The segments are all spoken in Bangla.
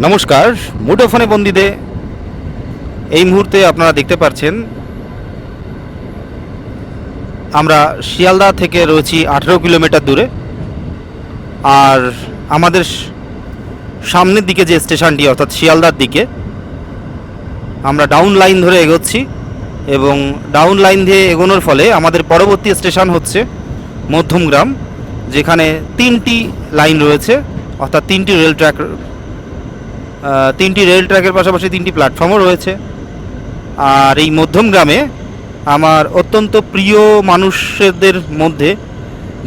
নমস্কার। মুঠোফোনে বন্দিতে এই মুহূর্তে আপনারা দেখতে পাচ্ছেন আমরা শিয়ালদা থেকে রয়েছি 18 কিলোমিটার দূরে। আর আমাদের সামনের দিকে যে স্টেশনটি অর্থাৎ শিয়ালদার দিকে আমরা ডাউন লাইন ধরে এগোচ্ছি এবং ডাউন লাইন দিয়ে এগোনোর ফলে আমাদের পরবর্তী স্টেশন হচ্ছে মধ্যমগ্রাম, যেখানে 3টি লাইন রয়েছে অর্থাৎ 3টি রেল ট্র্যাকের পাশাপাশি 3টি প্ল্যাটফর্মও রয়েছে। আর এই মধ্যমগ্রামে আমার অত্যন্ত প্রিয় মানুষদের মধ্যে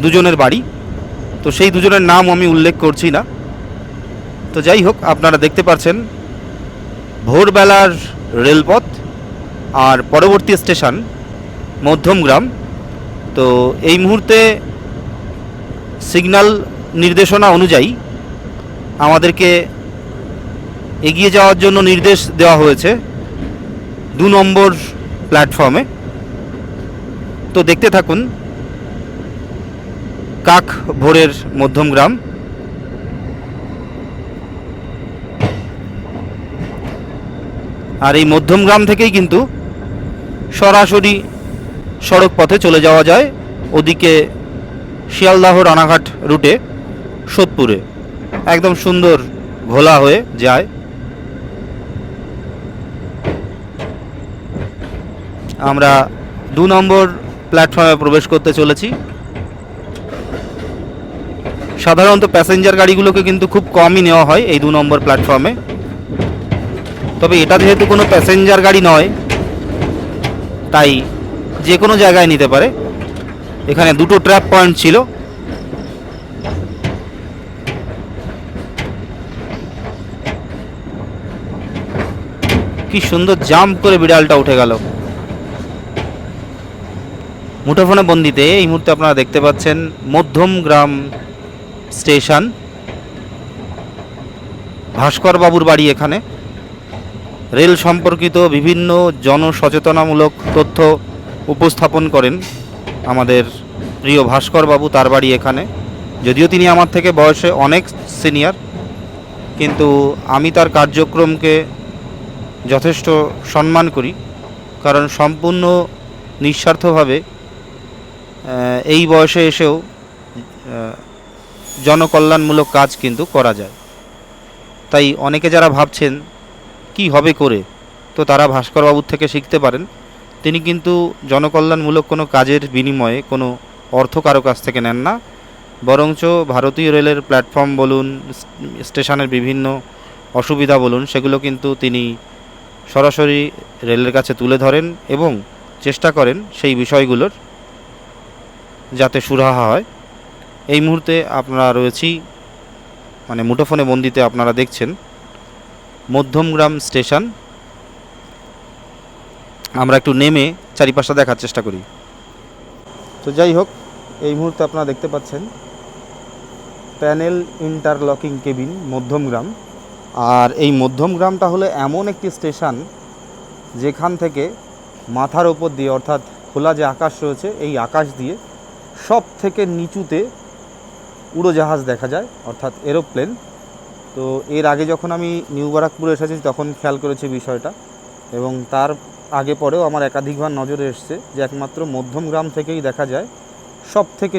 দুজনের বাড়ি, তো সেই দুজনের নাম আমি উল্লেখ করছি না। তো যাই হোক, আপনারা দেখতে পাচ্ছেন ভোরবেলার রেলপথ আর পরবর্তী স্টেশন মধ্যমগ্রাম। তো এই মুহূর্তে সিগন্যাল নির্দেশনা অনুযায়ী আমাদেরকে এগিয়ে যাওয়ার জন্য নির্দেশ দেওয়া হয়েছে 2 নম্বর প্ল্যাটফর্মে। তো দেখতে থাকুন কাক ভোরের মধ্যমগ্রাম। আর এই মধ্যমগ্রাম থেকেই কিন্তু সরাসরি সড়ক পথে চলে যাওয়া যায় ওদিকে শিয়ালদাহ রানাঘাট রুটে সোদপুরে, একদম সুন্দর ঘোলা হয়ে যায়। আমরা 2 নম্বর প্ল্যাটফর্মে প্রবেশ করতে চলেছি। সাধারণত প্যাসেঞ্জার গাড়িগুলোকে কিন্তু খুব কমই নেওয়া হয় এই 2 নম্বর প্ল্যাটফর্মে, তবে এটা যেহেতু কোনো প্যাসেঞ্জার গাড়ি নয় তাই যে কোনো জায়গায় নিতে পারে। এখানে 2টো ট্র্যাপ পয়েন্ট ছিল। কি সুন্দর জাম্প করে বিড়ালটা উঠে গেল। মুঠোফোনে বন্দিতে এই মুহূর্তে আপনারা দেখতে পাচ্ছেন মধ্যমগ্রাম স্টেশন। ভাস্কর বাবুর বাড়ি এখানে। রেল সম্পর্কিত বিভিন্ন জনসচেতনামূলক তথ্য উপস্থাপন করেন আমাদের প্রিয় ভাস্কর বাবু, তার বাড়ি এখানে। যদিও তিনি আমার থেকে বয়সে অনেক সিনিয়র, কিন্তু আমি তার কার্যক্রমকে যথেষ্ট সম্মান করি, কারণ সম্পূর্ণ নিঃস্বার্থভাবে এই বয়সে এসেও জনকল্যাণমূলক কাজ কিন্তু করা যায়। তাই অনেকে যারা ভাবছেন কি হবে করে, তো তারা ভাস্করবাবুর থেকে শিখতে পারেন। তিনি কিন্তু জনকল্যাণমূলক কোনো কাজের বিনিময়ে কোনো অর্থ কারো কাছ থেকে নেন না, বরঞ্চ ভারতীয় রেলের প্ল্যাটফর্ম বলুন, স্টেশনের বিভিন্ন অসুবিধা বলুন, সেগুলো কিন্তু তিনি সরাসরি রেলের কাছে তুলে ধরেন এবং চেষ্টা করেন সেই বিষয়গুলোর যাতে সুরাহা হয়। এই মুহূর্তে আপনারা রয়েছি মুঠোফোনে বন্দিতে আপনারা দেখছেন মধ্যমগ্রাম স্টেশন। আমরা একটু নেমে চারিপাশটা দেখার চেষ্টা করি। তো যাই হোক, এই মুহূর্তে আপনারা দেখতে পাচ্ছেন প্যানেল ইন্টারলকিং কেবিন মধ্যমগ্রাম। আর এই মধ্যমগ্রামটা হলো এমন একটি স্টেশন যেখান থেকে মাথার ওপর দিয়ে অর্থাৎ খোলা যে আকাশ রয়েছে এই আকাশ দিয়ে সব থেকে নিচুতে উড়োজাহাজ দেখা যায় অর্থাৎ এরোপ্লেন। তো এর আগে যখন আমি নিউ বারাকপুরে এসেছি তখন খেয়াল করেছি বিষয়টা, এবং তার আগে পরেও আমার একাধিকবার নজরে এসছে যে একমাত্র মধ্যমগ্রাম থেকেই দেখা যায় সব থেকে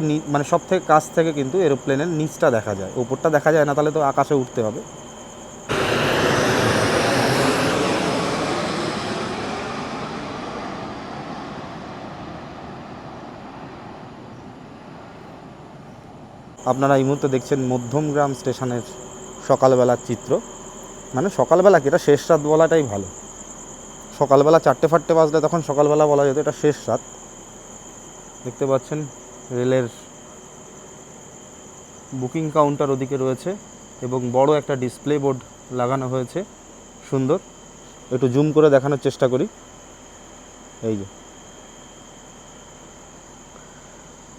সব থেকে কাছ থেকে কিন্তু এরোপ্লেনের নিচটা দেখা যায়, ওপরটা দেখা যায় না, তাহলে তো আকাশে উঠতে হবে। আপনারা এই মুহূর্তে দেখছেন মধ্যমগ্রাম স্টেশনের সকালবেলার চিত্র। সকালবেলা কি, এটা শেষ রাত বলাটাই ভালো। সকালবেলা 4টে বাজলে তখন সকালবেলা বলা যেত, এটা শেষ রাত। দেখতে পাচ্ছেন রেলের বুকিং কাউন্টার ওদিকে রয়েছে এবং বড় একটা ডিসপ্লে বোর্ড লাগানো হয়েছে, সুন্দর। একটু জুম করে দেখানোর চেষ্টা করি। এই যে,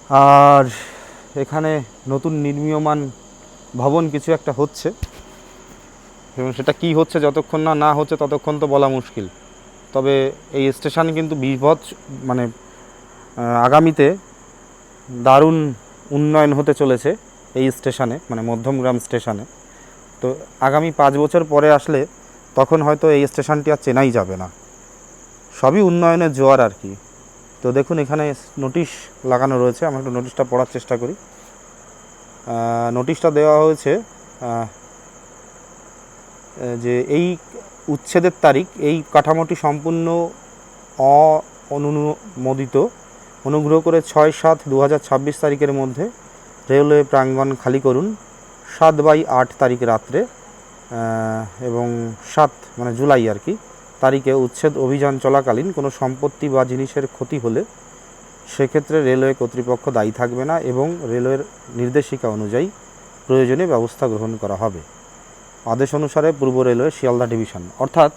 আর এখানে নতুন নির্মীয়মান ভবন কিছু একটা হচ্ছে, এবং সেটা কি হচ্ছে যতক্ষণ না হচ্ছে ততক্ষণ তো বলা মুশকিল। তবে এই স্টেশন কিন্তু বিভৎস আগামীতে দারুণ উন্নয়ন হতে চলেছে এই স্টেশনে, মধ্যমগ্রাম স্টেশনে। তো আগামী 5 বছর পরে আসলে তখন হয়তো এই স্টেশনটি আর চেনাই যাবে না। সবই উন্নয়নের জোয়ার আর কি। তো দেখুন এখানে নোটিশ লাগানো রয়েছে, আমরা একটু নোটিশটা পড়ার চেষ্টা করি। নোটিশটা দেওয়া হয়েছে যে এই উচ্ছেদের তারিখ, এই কাঠামোটি সম্পূর্ণ অনুমোদিত, অনুগ্রহ করে 6/7/2026 তারিখের মধ্যে রেলওয়ে প্রাঙ্গণ খালি করুন। 7/8 তারিখ রাত্রে এবং 7 মানে জুলাই আর কি তারিখে উচ্ছেদ অভিযান চলাকালীন কোনো সম্পত্তি বা জিনিসের ক্ষতি হলে সেক্ষেত্রে রেলওয়ে কর্তৃপক্ষ দায়ী থাকবে না এবং রেলওয়ের নির্দেশিকা অনুযায়ী প্রয়োজনীয় ব্যবস্থা গ্রহণ করা হবে। আদেশ অনুসারে পূর্ব রেলওয়ে শিয়ালদা ডিভিশন। অর্থাৎ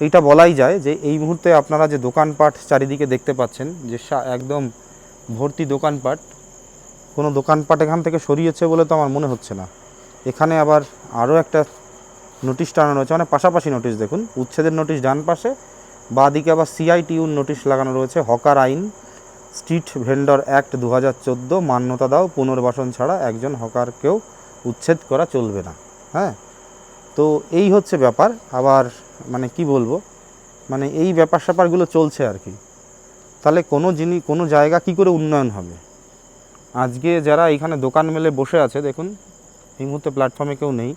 এইটা বলাই যায় যে এই মুহূর্তে আপনারা যে দোকানপাট চারিদিকে দেখতে পাচ্ছেন, যে একদম ভর্তি দোকানপাট, কোনো দোকানপাট এখান থেকে সরিয়েছে বলে তো আমার মনে হচ্ছে না। এখানে আবার আরও একটা নোটিশ টানানো রয়েছে, মানে পাশাপাশি নোটিশ দেখুন, উচ্ছেদের নোটিশ ডান পাশে, বাঁ দিকে আবার CITUর নোটিশ লাগানো রয়েছে। হকার আইন, স্ট্রিট ভেন্ডর অ্যাক্ট 2014 মান্যতা দাও, পুনর্বাসন ছাড়া একজন হকারকেও উচ্ছেদ করা চলবে না। হ্যাঁ, তো এই হচ্ছে ব্যাপার। আবার মানে কি বলবো, মানে এই ব্যাপার স্যাপারগুলো চলছে আর কি। তাহলে কোনো জায়গা কি করে উন্নয়ন হবে? আজকে যারা এখানে দোকান মেলে বসে আছে, দেখুন এই মুহূর্তে প্ল্যাটফর্মে কেউ নেই,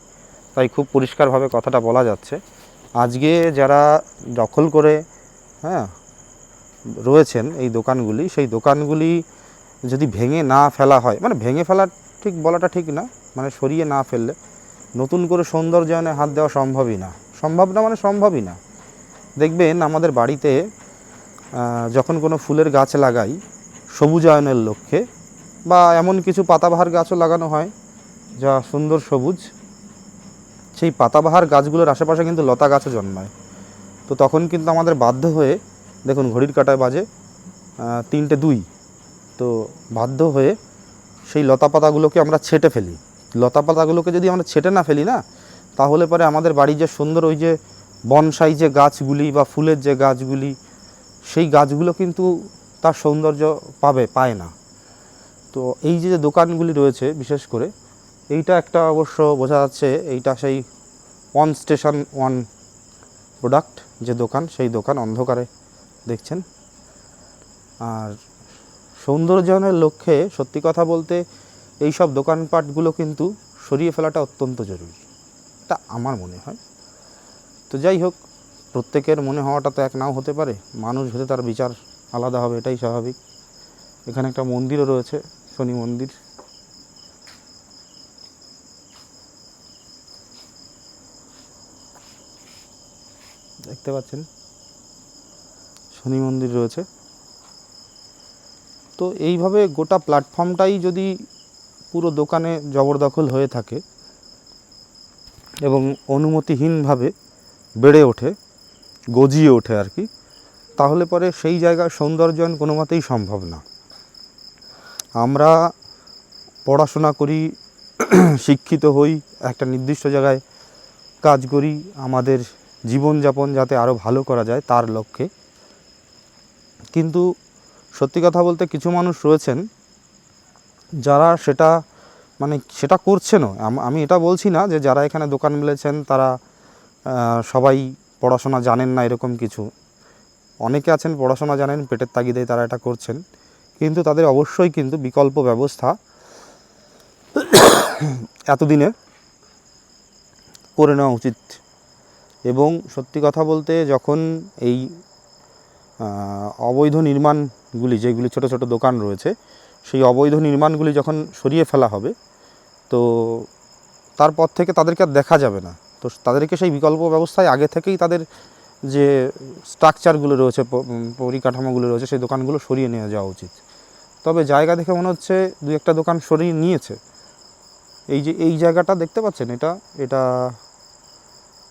তাই খুব পরিষ্কারভাবে কথাটা বলা যাচ্ছে। আজকে যারা দখল করে রয়েছেন এই দোকানগুলি, সেই দোকানগুলি যদি ভেঙে না ফেলা হয়, মানে ভেঙে ফেলা ঠিক বলাটা ঠিক না, মানে সরিয়ে না ফেললে নতুন করে সৌন্দর্যায়নে হাত দেওয়া সম্ভবই না। মানে সম্ভবই না। দেখবেন আমাদের বাড়িতে যখন কোনো ফুলের গাছ লাগাই সবুজায়নের লক্ষ্যে, বা এমন কিছু পাতাবাহার গাছও লাগানো হয় যা সুন্দর সবুজ, সেই পাতাবাহার গাছগুলোর আশেপাশে কিন্তু লতা গাছও জন্মায়। তো তখন কিন্তু আমাদের বাধ্য হয়ে, দেখুন ঘড়ির কাঁটায় বাজে 3:02, তো বাধ্য হয়ে সেই লতা পাতাগুলোকে আমরা ছেঁটে ফেলি। লতা পাতাগুলোকে যদি আমরা ছেঁটে না ফেলি না, তাহলে পরে আমাদের বাড়ির যে সুন্দর ওই যে বনসাই যে গাছগুলি বা ফুলের যে গাছগুলি, সেই গাছগুলো কিন্তু তার সৌন্দর্য পায় না। তো এই যে দোকানগুলি রয়েছে বিশেষ করে, এইটা একটা অবশ্য বোঝা যাচ্ছে এইটা সেই ওয়ান স্টেশন ওয়ান প্রোডাক্ট যে দোকান, সেই দোকান অন্ধকারে দেখছেন। আর সৌন্দর্যায়নের লক্ষ্যে সত্যি কথা বলতে এই সব দোকানপাটগুলো কিন্তু সরিয়ে ফেলাটা অত্যন্ত জরুরি, এটা আমার মনে হয়। তো যাই হোক, প্রত্যেকের মনে হওয়াটা তো এক নাও হতে পারে, মানুষ ভেদে তার বিচার আলাদা হবে, এটাই স্বাভাবিক। এখানে একটা মন্দিরও রয়েছে, শনি মন্দির। দেখতে পাচ্ছেন শনি মন্দির রয়েছে। তো এইভাবে গোটা প্ল্যাটফর্মটাই যদি পুরো দোকানে জবরদখল হয়ে থাকে এবং অনুমতিহীনভাবে বেড়ে ওঠে, গজিয়ে ওঠে আর কি, তাহলে পরে সেই জায়গার সৌন্দর্যায়ন কোনো মতেই সম্ভব না। আমরা পড়াশোনা করি, শিক্ষিত হই, একটা নির্দিষ্ট জায়গায় কাজ করি, আমাদের জীবনযাপন যাতে আরও ভালো করা যায় তার লক্ষ্যে। কিন্তু সত্যি কথা বলতে কিছু মানুষ রয়েছেন যারা সেটা করছে না। আমি এটা বলছি না যে যারা এখানে দোকান মেলেছেন তারা সবাই পড়াশোনা জানেন না, এরকম কিছু। অনেকে আছেন পড়াশোনা জানেন, পেটের তাগিদেই তারা এটা করছেন, কিন্তু তাদের অবশ্যই কিন্তু বিকল্প ব্যবস্থা এতদিনে করে নেওয়া উচিত। এবং সত্যি কথা বলতে যখন এই অবৈধ নির্মাণগুলি, যেগুলি ছোট ছোট দোকান রয়েছে, সেই অবৈধ নির্মাণগুলি যখন সরিয়ে ফেলা হবে, তো তারপর থেকে তাদেরকে আর দেখা যাবে না। তো তাদেরকে সেই বিকল্প ব্যবস্থায় আগে থেকেই তাদের যে স্ট্রাকচারগুলো রয়েছে, পরিকাঠামোগুলো রয়েছে, সেই দোকানগুলো সরিয়ে নিয়ে যাওয়া উচিত। তবে জায়গা দেখে মনে হচ্ছে দু একটা দোকান সরিয়ে নিয়েছে। এই জায়গাটা দেখতে পাচ্ছেন, এটা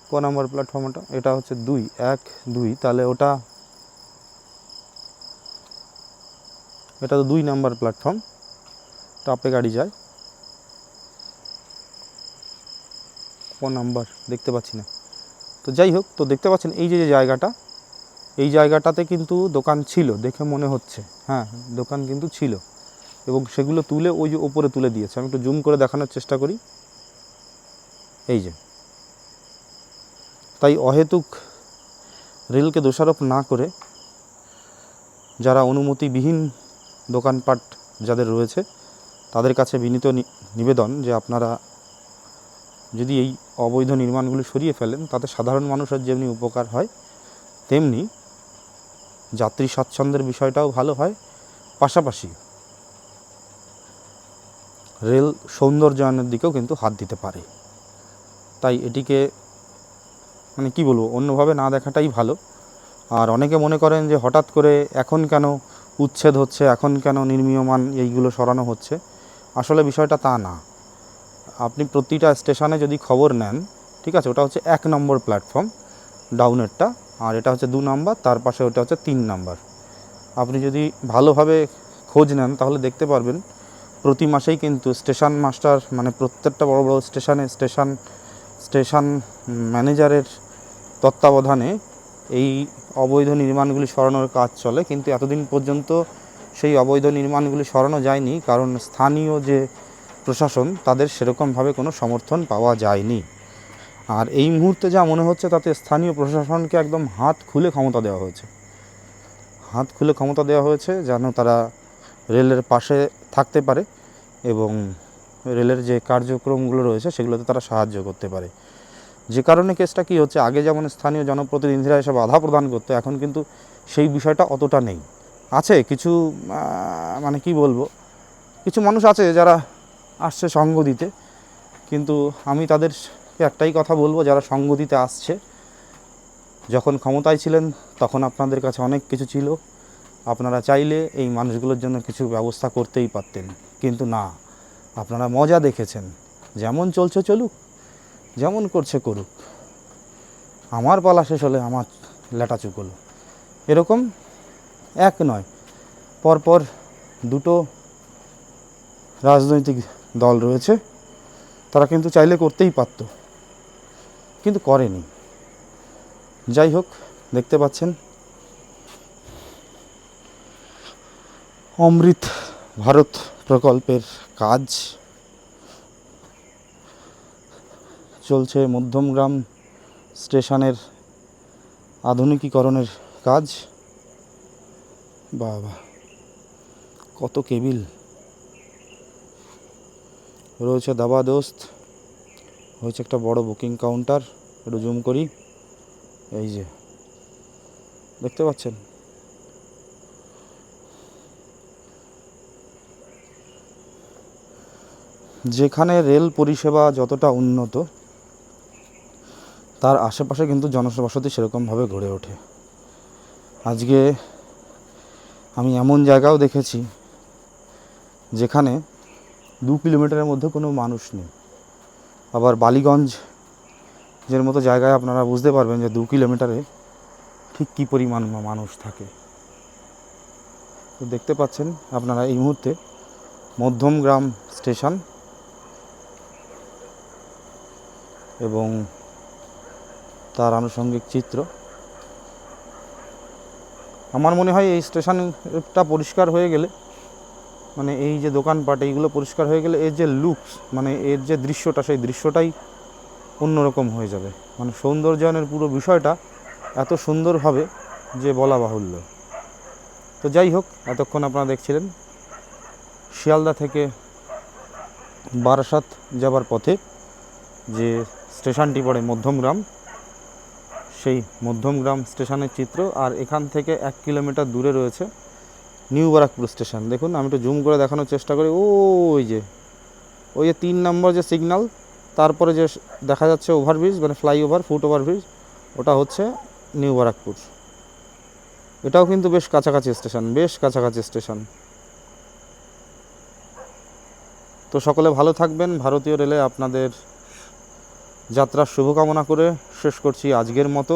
ক নম্বর প্ল্যাটফর্ম? এটা হচ্ছে 2 তাহলে এটা তো 2 নম্বর প্ল্যাটফর্ম, টাপে গাড়ি যায়। ক নাম্বার দেখতে পাচ্ছি না। তো যাই হোক, তো দেখতে পাচ্ছেন এই যে জায়গাটা, এই জায়গাটাতে কিন্তু দোকান ছিল দেখে মনে হচ্ছে, হ্যাঁ দোকান কিন্তু ছিল, এবং সেগুলো তুলে ওই যে ওপরে তুলে দিয়েছে। আমি একটু জুম করে দেখানোর চেষ্টা করি। এই যে তাই অহেতুক রেলকে দোষারোপ না করে যারা অনুমতিবিহীন দোকানপাট যাদের রয়েছে তাদের কাছে বিনীত নিবেদন যে আপনারা যদি এই অবৈধ নির্মাণগুলি সরিয়ে ফেলেন তাতে সাধারণ মানুষের যেমনি উপকার হয় তেমনি যাত্রী স্বাচ্ছন্দ্যের বিষয়টাও ভালো হয়, পাশাপাশি রেল সৌন্দর্যায়নের দিকেও কিন্তু হাত দিতে পারে। তাই এটিকে মানে কি বলবো, অন্যভাবে না দেখাটাই ভালো। আর অনেকে মনে করেন যে হঠাৎ করে এখন কেন উচ্ছেদ হচ্ছে, এখন কেন নির্মীয়মান এইগুলো সরানো হচ্ছে। আসলে বিষয়টা তা না। আপনি প্রতিটা স্টেশনে যদি খবর নেন, ঠিক আছে, ওটা হচ্ছে 1 নম্বর প্ল্যাটফর্ম ডাউনেরটা, আর এটা হচ্ছে 2 নম্বর, তার পাশে ওটা হচ্ছে 3 নম্বর। আপনি যদি ভালোভাবে খোঁজ নেন তাহলে দেখতে পারবেন প্রতি মাসেই কিন্তু স্টেশন মাস্টার মানে প্রত্যেকটা বড় বড় স্টেশন ম্যানেজারের তত্ত্বাবধানে এই অবৈধ নির্মাণগুলি সরানোর কাজ চলে। কিন্তু এতদিন পর্যন্ত সেই অবৈধ নির্মাণগুলি সরানো যায়নি, কারণ স্থানীয় যে প্রশাসন তাদের সেরকমভাবে কোনো সমর্থন পাওয়া যায়নি। আর এই মুহূর্তে যা মনে হচ্ছে তাতে স্থানীয় প্রশাসনকে একদম হাত খুলে ক্ষমতা দেওয়া হয়েছে যেন তারা রেলের পাশে থাকতে পারে এবং রেলের যে কার্যক্রমগুলো রয়েছে সেগুলোতে তারা সাহায্য করতে পারে। যে কারণে কেসটা কী হচ্ছে, আগে যেমন স্থানীয় জনপ্রতিনিধিরা এসে বাধা প্রদান করতো, এখন কিন্তু সেই বিষয়টা অতটা নেই। আছে কিছু মানে কি বলবো, কিছু মানুষ আছে যারা আসছে সঙ্গ দিতে, কিন্তু আমি তাদেরকে একটাই কথা বলবো, যারা সঙ্গ দিতে আসছে, যখন ক্ষমতায় ছিলেন তখন আপনাদের কাছে অনেক কিছু ছিল, আপনারা চাইলে এই মানুষগুলোর জন্য কিছু ব্যবস্থা করতেই পারতেন, কিন্তু না, আপনারা মজা দেখেছেন। যেমন চলছে চলুক, যেমন করছে করুক, আমার পালা শেষ হলে আমার লেটা চুকলো, এরকম এক নয়, পরপর 2টো রাজনৈতিক দল রয়েছে, তারা কিন্তু চাইলে করতেই পারত, কিন্তু করেনি। যাই হোক, দেখতে পাচ্ছেন অমৃত ভারত প্রকল্পের কাজ চলছে, মধ্যমগ্রাম স্টেশনের আধুনিকীকরণের কাজ। বাবা, কত কেবিল রয়েছে, দাবা দোস্ত হয়েছে একটা বড় বুকিং কাউন্টার, একটু জুম করি, এই যে দেখতে পাচ্ছেন। যেখানে রেল পরিষেবা যতটা উন্নত তার আশেপাশে কিন্তু জনবসতি সেরকমভাবে গড়ে ওঠে। আজকে আমি এমন জায়গাও দেখেছি যেখানে 2 কিলোমিটারের মধ্যে কোনো মানুষ নেই। আবার বালিগঞ্জের মতো জায়গায় আপনারা বুঝতে পারবেন যে 2 কিলোমিটারে ঠিক কী পরিমাণ মানুষ থাকে। তো দেখতে পাচ্ছেন আপনারা এই মুহূর্তে মধ্যমগ্রাম স্টেশন এবং তার আনুষঙ্গিক চিত্র। আমার মনে হয় এই স্টেশনটা পরিষ্কার হয়ে গেলে, মানে এই যে দোকানপাট এইগুলো পরিষ্কার হয়ে গেলে এর যে লুকস, মানে এর যে দৃশ্যটা, সেই দৃশ্যটাই অন্যরকম হয়ে যাবে। মানে সৌন্দর্যায়নের পুরো বিষয়টা এত সুন্দর হবে যে বলা বাহুল্য। তো যাই হোক, এতক্ষণ আপনারা দেখছিলেন শিয়ালদা থেকে বারাসাত যাবার পথে যে স্টেশনটি পড়ে মধ্যমগ্রাম, সেই মধ্যমগ্রাম স্টেশনের চিত্র। আর এখান থেকে 1 কিলোমিটার দূরে রয়েছে নিউ বারাকপুর স্টেশন। দেখুন, আমি একটু জুম করে দেখানোর চেষ্টা করি। ওই যে 3 নম্বর যে সিগন্যাল, তারপরে যে দেখা যাচ্ছে ওভারব্রিজ, মানে ফ্লাইওভার, ফুট ওভারব্রিজ, ওটা হচ্ছে নিউ বারাকপুর। এটাও কিন্তু বেশ কাছাকাছি স্টেশন। তো সকলে ভালো থাকবেন। ভারতীয় রেলে আপনাদের যাত্রার শুভকামনা করে শেষ করছি আজকের মতো।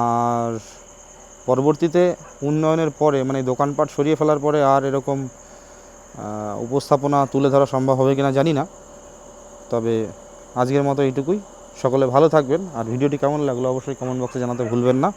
আর পরবর্তীতে উন্নয়নের পরে, মানে দোকানপাট সরিয়ে ফেলার পরে আর এরকম উপস্থাপনা তুলে ধরা সম্ভব হবে কিনা জানি না, তবে আজকের মতো এইটুকুই। সকলে ভালো থাকবেন। আর ভিডিওটি কেমন লাগলো অবশ্যই কমেন্ট বক্সে জানাতে ভুলবেন না।